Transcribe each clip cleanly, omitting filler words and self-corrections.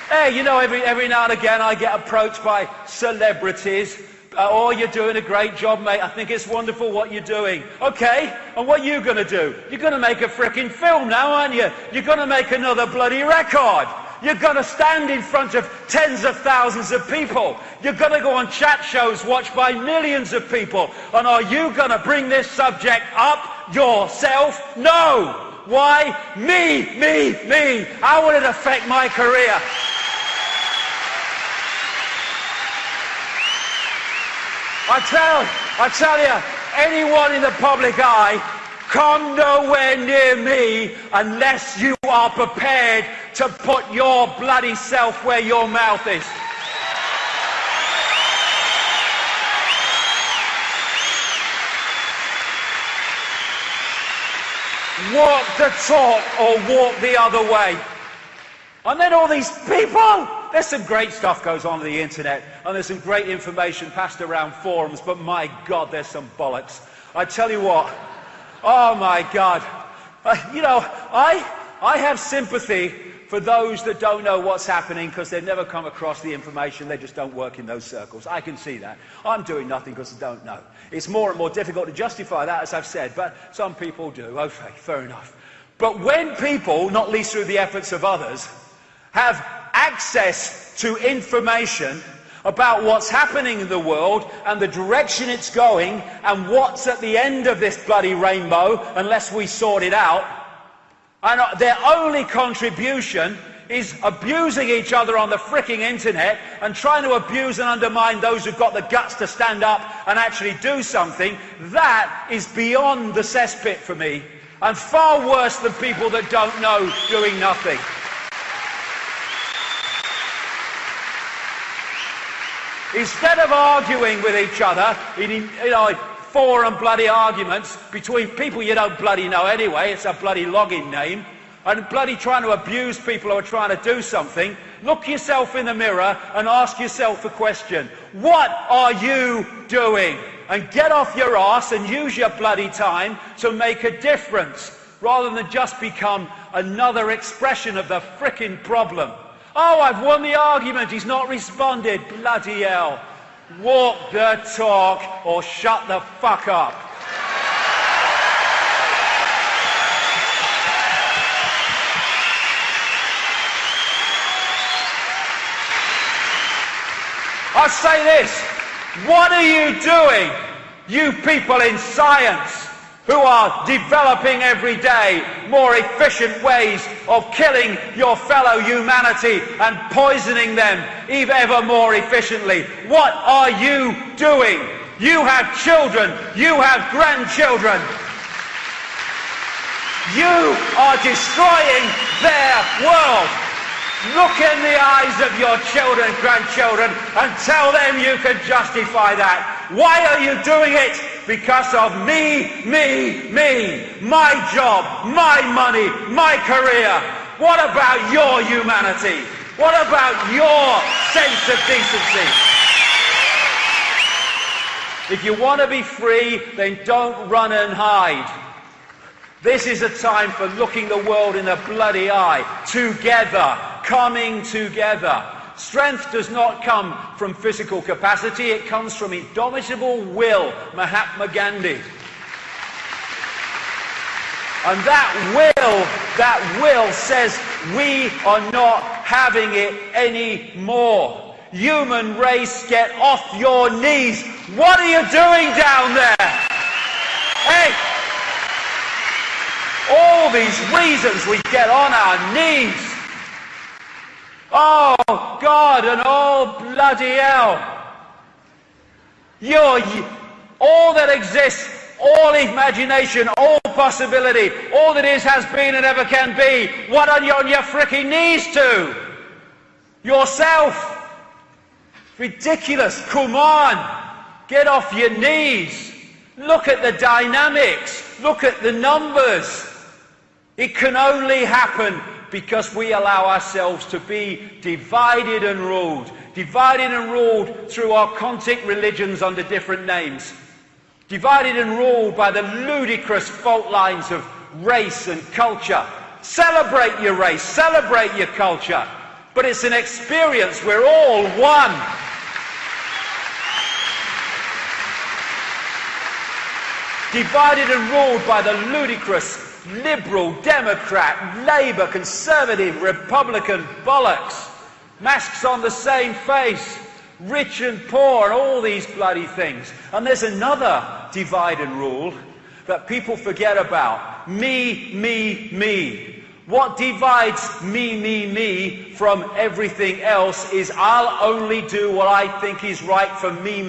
Hey, you know, every now and again I get approached by celebrities. Oh, you're doing a great job, mate. I think it's wonderful what you're doing. Okay, and what are you going to do? You're going to make a frickin' film now, aren't you? You're going to make another bloody record. You're going to stand in front of tens of thousands of people. You're going to go on chat shows watched by millions of people. And are you going to bring this subject up yourself? No. Why? Me. How will it affect my career? I tell you, anyone in the public eye, come nowhere near me unless you are prepared to put your bloody self where your mouth is. Walk the talk or walk the other way. And then all these people, there's some great stuff goes on the internet, and there's some great information passed around forums, but my God, there's some bollocks. I tell you what, oh my God. You know, I have sympathy for those that don't know what's happening because they've never come across the information. They just don't work in those circles. I can see that. I'm doing nothing because I don't know. It's more and more difficult to justify that, as I've said, but some people do. Okay, fair enough. But when people, not least through the efforts of others, have access to information about what's happening in the world and the direction it's going and what's at the end of this bloody rainbow unless we sort it out, and their only contribution is abusing each other on the fricking internet and trying to abuse and undermine those who've got the guts to stand up and actually do something, that is beyond the cesspit for me, and far worse than people that don't know doing nothing. Instead of arguing with each other in forum bloody arguments between people you don't bloody know anyway, it's a bloody login name, and bloody trying to abuse people who are trying to do something, look yourself in the mirror and ask yourself a question. What are you doing? And get off your arse and use your bloody time to make a difference, rather than just become another expression of the frickin' problem. Oh, I've won the argument, he's not responded. Bloody hell. Walk the talk or shut the fuck up. I'll say this. What are you doing, you people in science, who are developing every day more efficient ways of killing your fellow humanity and poisoning them ever more efficiently? What are you doing? You have children, you have grandchildren. You are destroying their world. Look in the eyes of your children, grandchildren, and tell them you can justify that. Why are you doing it? Because of me, my job, my money, my career. What about your humanity? What about your sense of decency? If you want to be free, then don't run and hide. This is a time for looking the world in the bloody eye, together, coming together. Strength does not come from physical capacity, it comes from indomitable will, Mahatma Gandhi. And that will says we are not having it anymore. Human race, get off your knees. What are you doing down there? Hey! All these reasons we get on our knees. Oh, God, and oh, bloody hell. All that exists, all imagination, all possibility, all that is, has been, and ever can be, what are you on your frickin' knees to? Yourself. Ridiculous. Come on. Get off your knees. Look at the dynamics. Look at the numbers. It can only happen because we allow ourselves to be divided and ruled. Divided and ruled through our Contic religions under different names. Divided and ruled by the ludicrous fault lines of race and culture. Celebrate your race, celebrate your culture. But it's an experience, we're all one. Divided and ruled by the ludicrous Liberal, Democrat, Labour, Conservative, Republican bollocks. Masks on the same face, rich and poor, and all these bloody things. And there's another divide and rule that people forget about. Me, me, me. What divides me from everything else is I'll only do what I think is right for me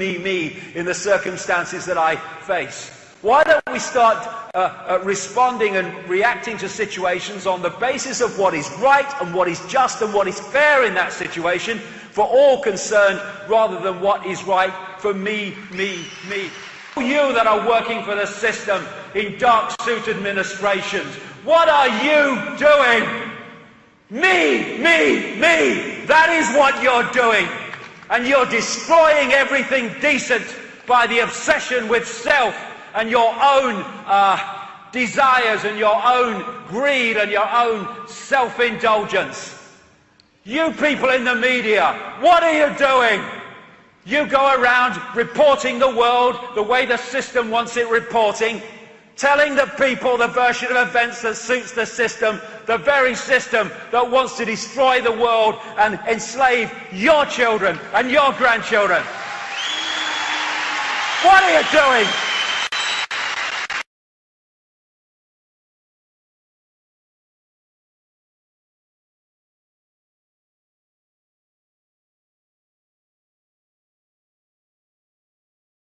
in the circumstances that I face. Why don't we start responding and reacting to situations on the basis of what is right and what is just and what is fair in that situation for all concerned, rather than what is right for me. You that are working for the system in dark suit administrations, what are you doing? Me. That is what you're doing. And you're destroying everything decent by the obsession with self and your own desires and your own greed and your own self-indulgence. You people in the media, what are you doing? You go around reporting the world the way the system wants it reporting, telling the people the version of events that suits the system, the very system that wants to destroy the world and enslave your children and your grandchildren. What are you doing?